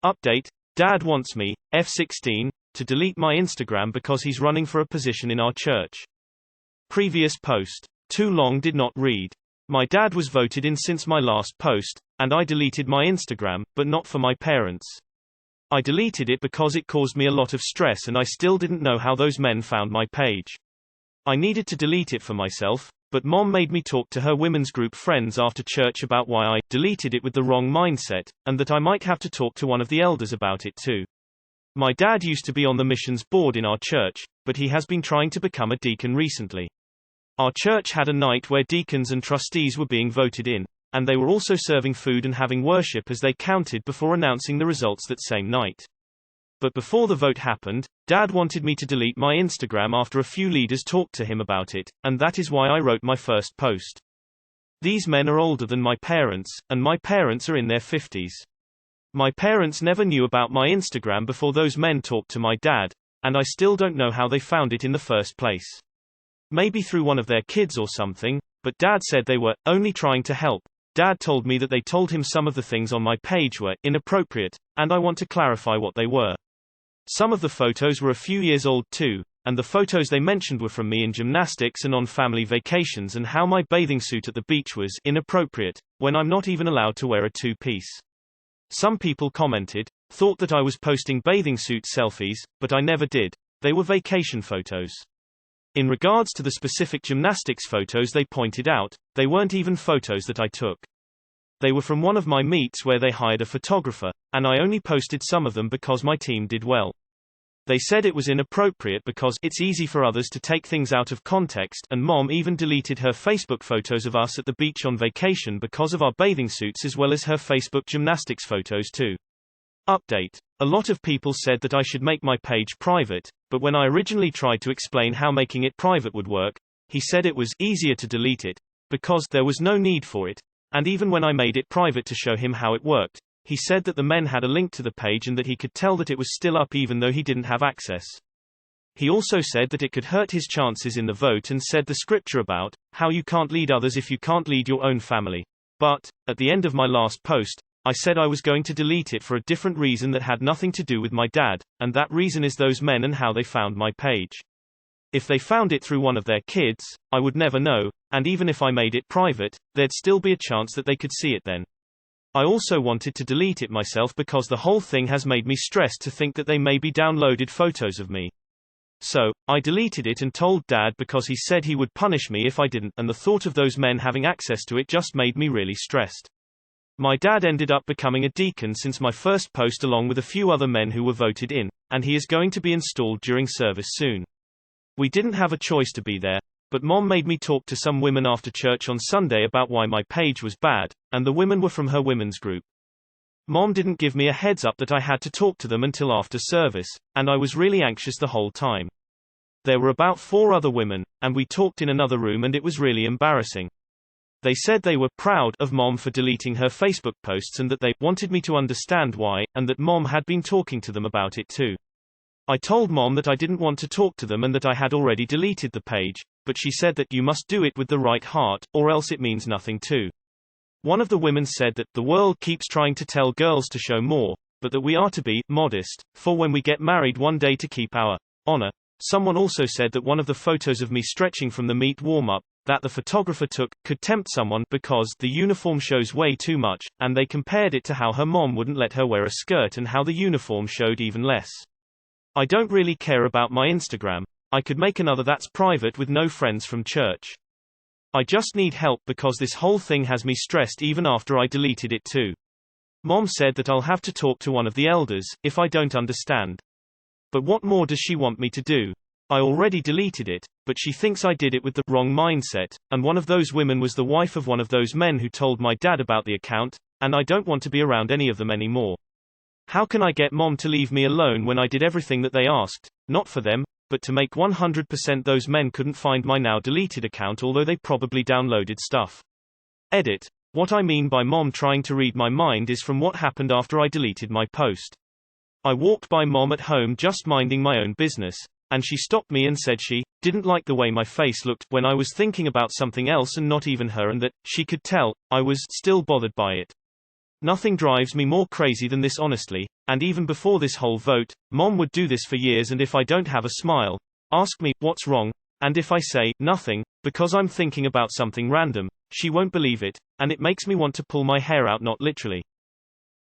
Update: Dad wants me, f16, to delete my Instagram because he's running for a position in our church. Previous post. Too long did not read. My dad was voted in since my last post, and I deleted my Instagram, but not for my parents. I deleted it because it caused me a lot of stress and I still didn't know how those men found my page. I needed to delete it for myself, but Mom made me talk to her women's group friends after church about why I deleted it with the wrong mindset, and that I might have to talk to one of the elders about it too. My dad used to be on the missions board in our church, but he has been trying to become a deacon recently. Our church had a night where deacons and trustees were being voted in, and they were also serving food and having worship as they counted before announcing the results that same night. But before the vote happened, Dad wanted me to delete my Instagram after a few leaders talked to him about it, and that is why I wrote my first post. These men are older than my parents, and my parents are in their 50s. My parents never knew about my Instagram before those men talked to my dad, and I still don't know how they found it in the first place. Maybe through one of their kids or something, but Dad said they were only trying to help. Dad told me that they told him some of the things on my page were inappropriate, and I want to clarify what they were. Some of the photos were a few years old too, and the photos they mentioned were from me in gymnastics and on family vacations, and how my bathing suit at the beach was inappropriate, when I'm not even allowed to wear a two-piece. Some people commented, thought that I was posting bathing suit selfies, but I never did. They were vacation photos. In regards to the specific gymnastics photos they pointed out, they weren't even photos that I took. They were from one of my meets where they hired a photographer, and I only posted some of them because my team did well. They said it was inappropriate because it's easy for others to take things out of context, and Mom even deleted her Facebook photos of us at the beach on vacation because of our bathing suits, as well as her Facebook gymnastics photos too. Update: a lot of people said that I should make my page private, but when I originally tried to explain how making it private would work, he said it was easier to delete it, because there was no need for it, and even when I made it private to show him how it worked, he said that the men had a link to the page and that he could tell that it was still up even though he didn't have access. He also said that it could hurt his chances in the vote and said the scripture about how you can't lead others if you can't lead your own family. But, at the end of my last post, I said I was going to delete it for a different reason that had nothing to do with my dad, and that reason is those men and how they found my page. If they found it through one of their kids, I would never know, and even if I made it private, there'd still be a chance that they could see it then. I also wanted to delete it myself because the whole thing has made me stressed to think that they maybe downloaded photos of me. So, I deleted it and told Dad because he said he would punish me if I didn't, and the thought of those men having access to it just made me really stressed. My dad ended up becoming a deacon since my first post along with a few other men who were voted in, and he is going to be installed during service soon. We didn't have a choice to be there, but Mom made me talk to some women after church on Sunday about why my page was bad, and the women were from her women's group. Mom didn't give me a heads up that I had to talk to them until after service, and I was really anxious the whole time. There were about 4 other women, and we talked in another room and it was really embarrassing. They said they were proud of Mom for deleting her Facebook posts and that they wanted me to understand why, and that Mom had been talking to them about it too. I told Mom that I didn't want to talk to them and that I had already deleted the page, but she said that you must do it with the right heart, or else it means nothing too. One of the women said that the world keeps trying to tell girls to show more, but that we are to be modest, for when we get married one day to keep our honor. Someone also said that one of the photos of me stretching from the meet warm-up, that the photographer took, could tempt someone because the uniform shows way too much, and they compared it to how her mom wouldn't let her wear a skirt and how the uniform showed even less. I don't really care about my Instagram. I could make another that's private with no friends from church. I just need help because this whole thing has me stressed even after I deleted it too. Mom said that I'll have to talk to one of the elders if I don't understand. But what more does she want me to do? I already deleted it, but she thinks I did it with the wrong mindset, and one of those women was the wife of one of those men who told my dad about the account, and I don't want to be around any of them anymore. How can I get Mom to leave me alone when I did everything that they asked, not for them, but to make 100% those men couldn't find my now deleted account although they probably downloaded stuff. Edit. What I mean by Mom trying to read my mind is from what happened after I deleted my post. I walked by Mom at home just minding my own business, and she stopped me and said she didn't like the way my face looked when I was thinking about something else and not even her, and that she could tell I was still bothered by it. Nothing drives me more crazy than this, honestly, and even before this whole vote, Mom would do this for years, and if I don't have a smile, ask me, what's wrong? And if I say, nothing, because I'm thinking about something random, she won't believe it, and it makes me want to pull my hair out, not literally.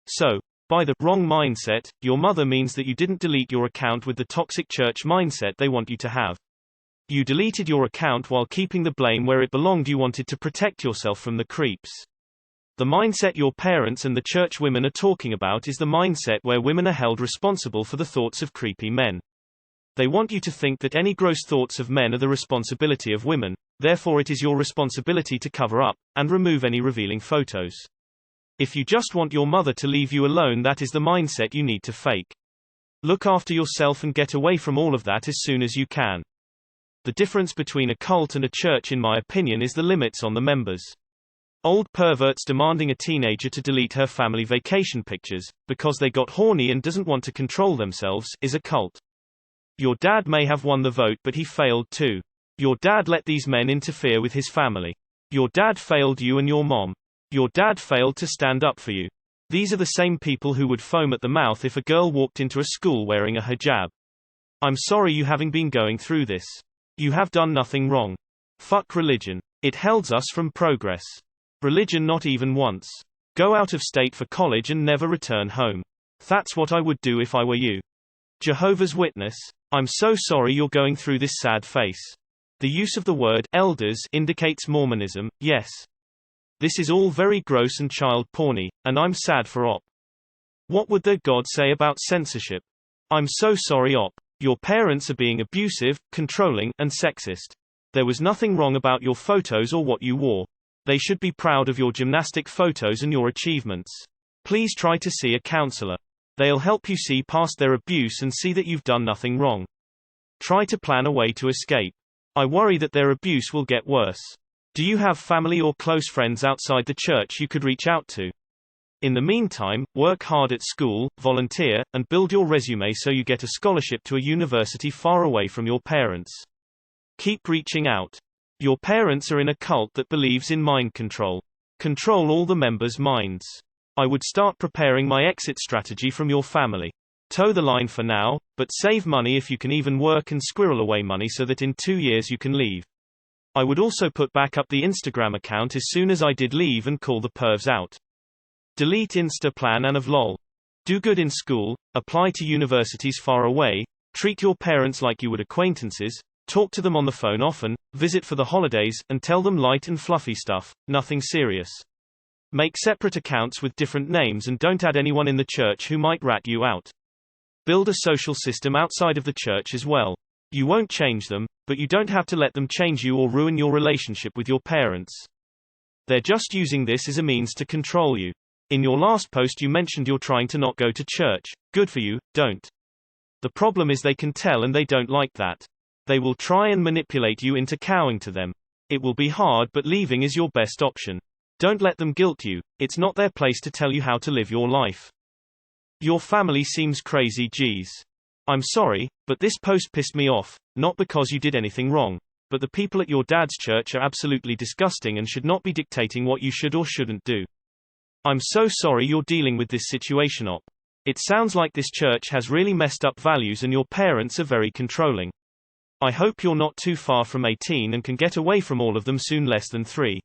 So, by the wrong mindset, your mother means that you didn't delete your account with the toxic church mindset they want you to have. You deleted your account while keeping the blame where it belonged. You wanted to protect yourself from the creeps. The mindset your parents and the church women are talking about is the mindset where women are held responsible for the thoughts of creepy men. They want you to think that any gross thoughts of men are the responsibility of women, therefore it is your responsibility to cover up, and remove any revealing photos. If you just want your mother to leave you alone, that is the mindset you need to fake. Look after yourself and get away from all of that as soon as you can. The difference between a cult and a church, in my opinion, is the limits on the members. Old perverts demanding a teenager to delete her family vacation pictures, because they got horny and doesn't want to control themselves, is a cult. Your dad may have won the vote, but he failed too. Your dad let these men interfere with his family. Your dad failed you and your mom. Your dad failed to stand up for you. These are the same people who would foam at the mouth if a girl walked into a school wearing a hijab. I'm sorry you having been going through this. You have done nothing wrong. Fuck religion. It holds us from progress. Religion not even once. Go out of state for college and never return home. That's what I would do if I were you. Jehovah's Witness. I'm so sorry you're going through this sad face. The use of the word elders indicates Mormonism, yes. This is all very gross and child porny, and I'm sad for Op. What would their God say about censorship? I'm so sorry, Op. Your parents are being abusive, controlling, and sexist. There was nothing wrong about your photos or what you wore. They should be proud of your gymnastic photos and your achievements. Please try to see a counselor. They'll help you see past their abuse and see that you've done nothing wrong. Try to plan a way to escape. I worry that their abuse will get worse. Do you have family or close friends outside the church you could reach out to? In the meantime, work hard at school, volunteer, and build your resume so you get a scholarship to a university far away from your parents. Keep reaching out. Your parents are in a cult that believes in mind control. Control all the members' minds. I would start preparing my exit strategy from your family. Toe the line for now, but save money if you can, even work and squirrel away money so that in 2 years you can leave. I would also put back up the Instagram account as soon as I did leave and call the pervs out. Delete Insta plan and of lol. Do good in school, apply to universities far away, treat your parents like you would acquaintances, talk to them on the phone often, visit for the holidays, and tell them light and fluffy stuff, nothing serious. Make separate accounts with different names and don't add anyone in the church who might rat you out. Build a social system outside of the church as well. You won't change them, but you don't have to let them change you or ruin your relationship with your parents. They're just using this as a means to control you. In your last post you mentioned you're trying to not go to church. Good for you, don't. The problem is they can tell and they don't like that. They will try and manipulate you into cowing to them. It will be hard, but leaving is your best option. Don't let them guilt you. It's not their place to tell you how to live your life. Your family seems crazy, geez. I'm sorry, but this post pissed me off, not because you did anything wrong, but the people at your dad's church are absolutely disgusting and should not be dictating what you should or shouldn't do. I'm so sorry you're dealing with this situation, Op. It sounds like this church has really messed up values and your parents are very controlling. I hope you're not too far from 18 and can get away from all of them soon, less than 3.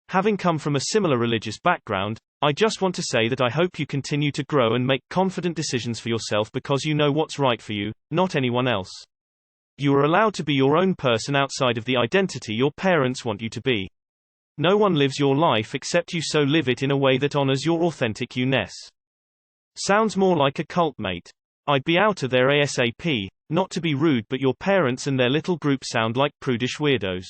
Having come from a similar religious background, I just want to say that I hope you continue to grow and make confident decisions for yourself because you know what's right for you, not anyone else. You are allowed to be your own person outside of the identity your parents want you to be. No one lives your life except you, so live it in a way that honors your authentic you-ness. Sounds more like a cult, mate. I'd be out of there ASAP, not to be rude, but your parents and their little group sound like prudish weirdos.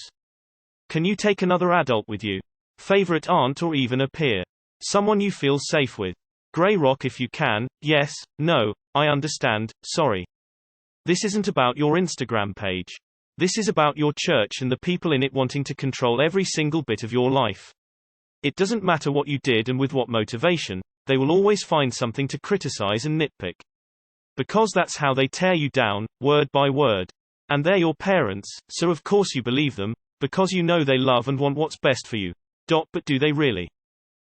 Can you take another adult with you? Favorite aunt or even a peer? Someone you feel safe with. Grey rock if you can. Yes, no, I understand, sorry. This isn't about your Instagram page. This is about your church and the people in it wanting to control every single bit of your life. It doesn't matter what you did and with what motivation, they will always find something to criticize and nitpick. Because that's how they tear you down, word by word. And they're your parents, so of course you believe them, because you know they love and want what's best for you. But do they really?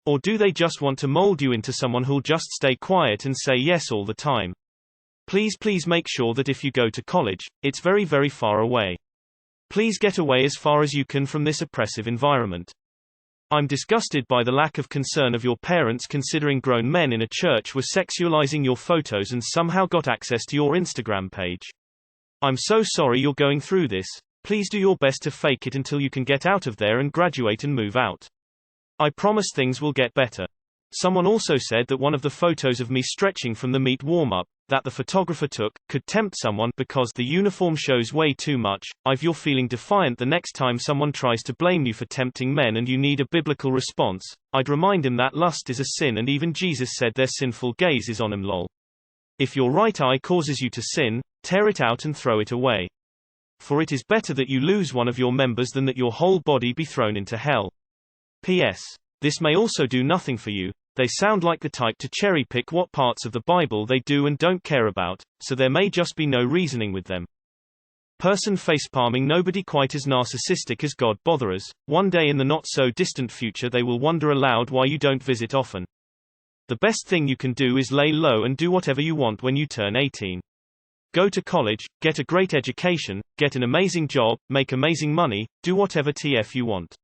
Or do they just want to mold you into someone who'll just stay quiet and say yes all the time? Please make sure that if you go to college, it's very far away. Please get away as far as you can from this oppressive environment. I'm disgusted by the lack of concern of your parents considering grown men in a church were sexualizing your photos and somehow got access to your Instagram page. I'm so sorry you're going through this. Please do your best to fake it until you can get out of there and graduate and move out. I promise things will get better. Someone also said that one of the photos of me stretching from the meet warm-up, that the photographer took, could tempt someone because the uniform shows way too much. If you're feeling defiant the next time someone tries to blame you for tempting men and you need a biblical response, I'd remind him that lust is a sin and even Jesus said their sinful gaze is on him lol. If your right eye causes you to sin, tear it out and throw it away. For it is better that you lose one of your members than that your whole body be thrown into hell. P.S. This may also do nothing for you. They sound like the type to cherry-pick what parts of the Bible they do and don't care about, so there may just be no reasoning with them. Person facepalming nobody quite as narcissistic as God botherers. One day in the not-so-distant future they will wonder aloud why you don't visit often. The best thing you can do is lay low and do whatever you want when you turn 18. Go to college, get a great education, get an amazing job, make amazing money, do whatever TF you want.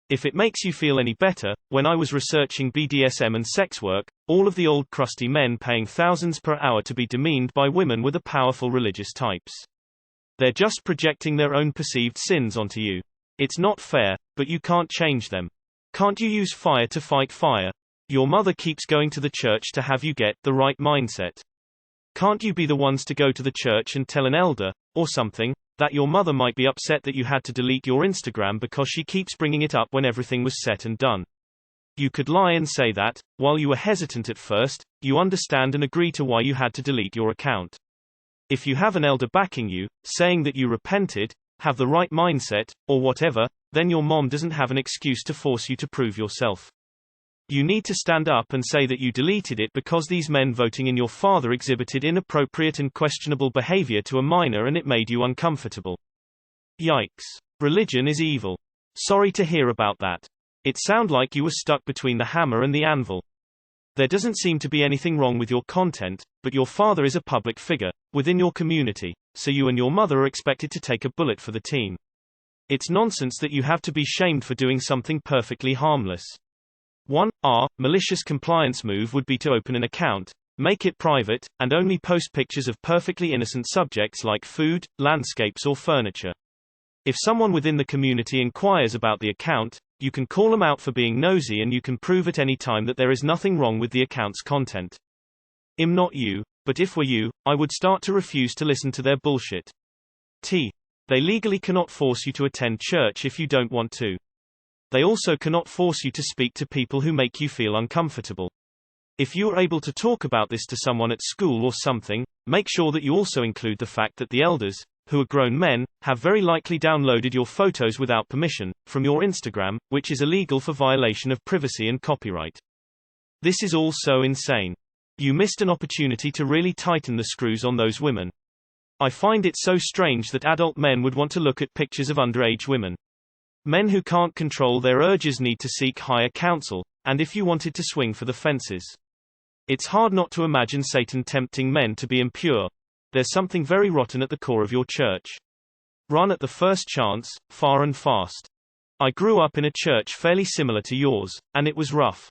If it makes you feel any better, when I was researching BDSM and sex work, all of the old crusty men paying thousands per hour to be demeaned by women were the powerful religious types. They're just projecting their own perceived sins onto you. It's not fair, but you can't change them. Can't you use fire to fight fire? Your mother keeps going to the church to have you get the right mindset. Can't you be the ones to go to the church and tell an elder, or something, that your mother might be upset that you had to delete your Instagram because she keeps bringing it up when everything was set and done? You could lie and say that, while you were hesitant at first, you understand and agree to why you had to delete your account. If you have an elder backing you, saying that you repented, have the right mindset, or whatever, then your mom doesn't have an excuse to force you to prove yourself. You need to stand up and say that you deleted it because these men voting in your father exhibited inappropriate and questionable behavior to a minor and it made you uncomfortable. Yikes. Religion is evil. Sorry to hear about that. It sounds like you were stuck between the hammer and the anvil. There doesn't seem to be anything wrong with your content, but your father is a public figure within your community, so you and your mother are expected to take a bullet for the team. It's nonsense that you have to be shamed for doing something perfectly harmless. One malicious compliance move would be to open an account, make it private, and only post pictures of perfectly innocent subjects like food, landscapes or furniture. If someone within the community inquires about the account, you can call them out for being nosy and you can prove at any time that there is nothing wrong with the account's content. I'm not you, but if were you, I would start to refuse to listen to their bullshit. They legally cannot force you to attend church if you don't want to. They also cannot force you to speak to people who make you feel uncomfortable. If you are able to talk about this to someone at school or something, make sure that you also include the fact that the elders, who are grown men, have very likely downloaded your photos without permission, from your Instagram, which is illegal for violation of privacy and copyright. This is all so insane. You missed an opportunity to really tighten the screws on those women. I find it so strange that adult men would want to look at pictures of underage women. Men who can't control their urges need to seek higher counsel, and if you wanted to swing for the fences. It's hard not to imagine Satan tempting men to be impure. There's something very rotten at the core of your church. Run at the first chance, far and fast. I grew up in a church fairly similar to yours, and it was rough.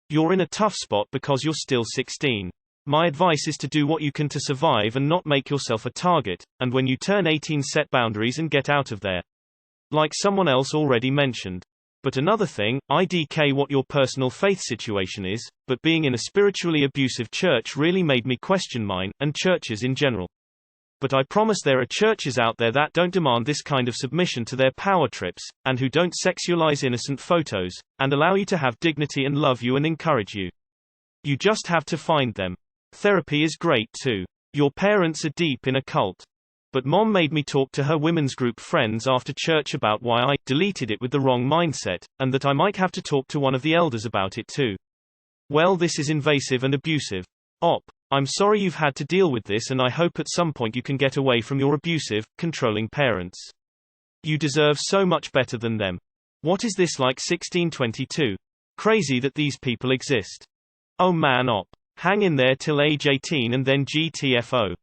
You're in a tough spot because you're still 16. My advice is to do what you can to survive and not make yourself a target, and when you turn 18 set boundaries and get out of there. Like someone else already mentioned. But another thing, IDK what your personal faith situation is, but being in a spiritually abusive church really made me question mine, and churches in general. But I promise there are churches out there that don't demand this kind of submission to their power trips, and who don't sexualize innocent photos, and allow you to have dignity and love you and encourage you. You just have to find them. Therapy is great too. Your parents are deep in a cult. But mom made me talk to her women's group friends after church about why I deleted it with the wrong mindset, and that I might have to talk to one of the elders about it too. Well, this is invasive and abusive. I'm sorry you've had to deal with this and I hope at some point you can get away from your abusive, controlling parents. You deserve so much better than them. What is this like 1622? Crazy that these people exist. Oh man op. Hang in there till age 18 and then GTFO.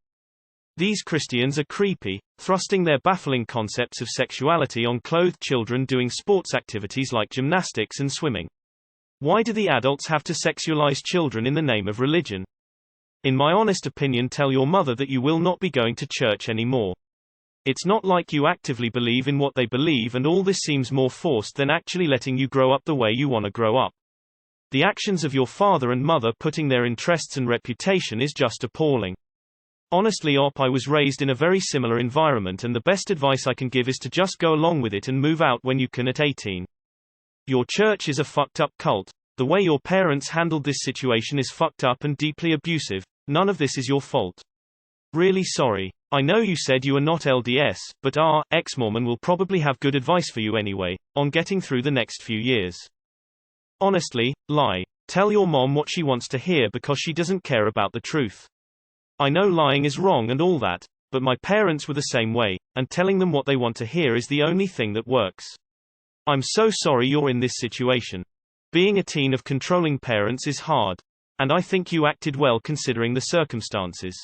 These Christians are creepy, thrusting their baffling concepts of sexuality on clothed children doing sports activities like gymnastics and swimming. Why do the adults have to sexualize children in the name of religion? In my honest opinion, tell your mother that you will not be going to church anymore. It's not like you actively believe in what they believe, and all this seems more forced than actually letting you grow up the way you want to grow up. The actions of your father and mother putting their interests and reputation is just appalling. Honestly op, I was raised in a very similar environment, and the best advice I can give is to just go along with it and move out when you can at 18. Your church is a fucked up cult. The way your parents handled this situation is fucked up and deeply abusive. None of this is your fault. Really sorry. I know you said you are not LDS, but our ex-Mormon will probably have good advice for you anyway, on getting through the next few years. Honestly, lie. Tell your mom what she wants to hear because she doesn't care about the truth. I know lying is wrong and all that, but my parents were the same way, and telling them what they want to hear is the only thing that works. I'm so sorry you're in this situation. Being a teen of controlling parents is hard. And I think you acted well considering the circumstances.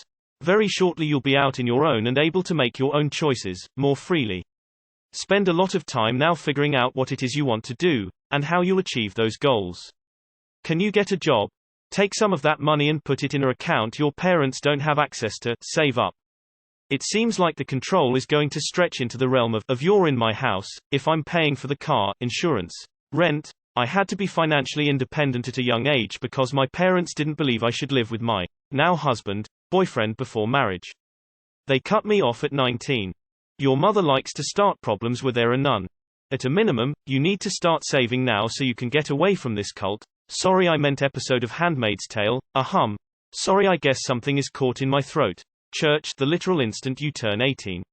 Very shortly you'll be out in your own and able to make your own choices, more freely. Spend a lot of time now figuring out what it is you want to do, and how you'll achieve those goals. Can you get a job? Take some of that money and put it in an account your parents don't have access to. Save up. It seems like the control is going to stretch into the realm of you're in my house, if I'm paying for the car, insurance, rent. I had to be financially independent at a young age because my parents didn't believe I should live with my now husband, boyfriend before marriage. They cut me off at 19. Your mother likes to start problems where there are none. At a minimum, you need to start saving now so you can get away from this cult. Sorry, I meant episode of Handmaid's Tale. Sorry, I guess something is caught in my throat. Church, the literal instant you turn 18.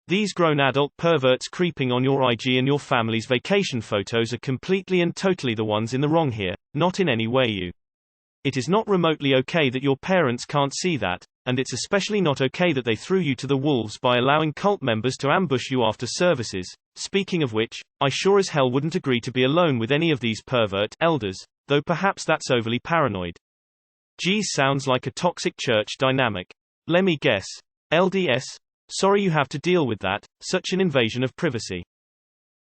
These grown adult perverts creeping on your IG and your family's vacation photos are completely and totally the ones in the wrong here, not in any way you. It is not remotely okay that your parents can't see that, and it's especially not okay that they threw you to the wolves by allowing cult members to ambush you after services. Speaking of which, I sure as hell wouldn't agree to be alone with any of these pervert elders, though perhaps that's overly paranoid. Geez, sounds like a toxic church dynamic. Let me guess. LDS? Sorry you have to deal with that, such an invasion of privacy.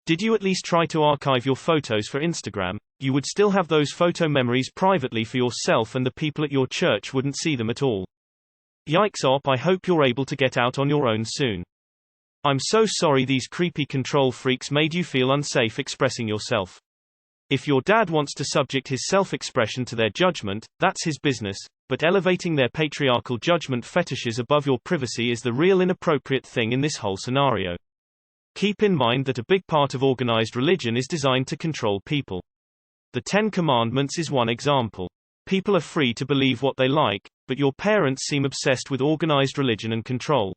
Did you at least try to archive your photos for Instagram? You would still have those photo memories privately for yourself, and the people at your church wouldn't see them at all. Yikes op, I hope you're able to get out on your own soon. I'm so sorry these creepy control freaks made you feel unsafe expressing yourself. If your dad wants to subject his self-expression to their judgment, that's his business, but elevating their patriarchal judgment fetishes above your privacy is the real inappropriate thing in this whole scenario. Keep in mind that a big part of organized religion is designed to control people. The Ten Commandments is one example. People are free to believe what they like, but your parents seem obsessed with organized religion and control.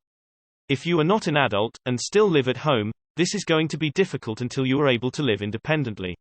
If you are not an adult, and still live at home, this is going to be difficult until you are able to live independently.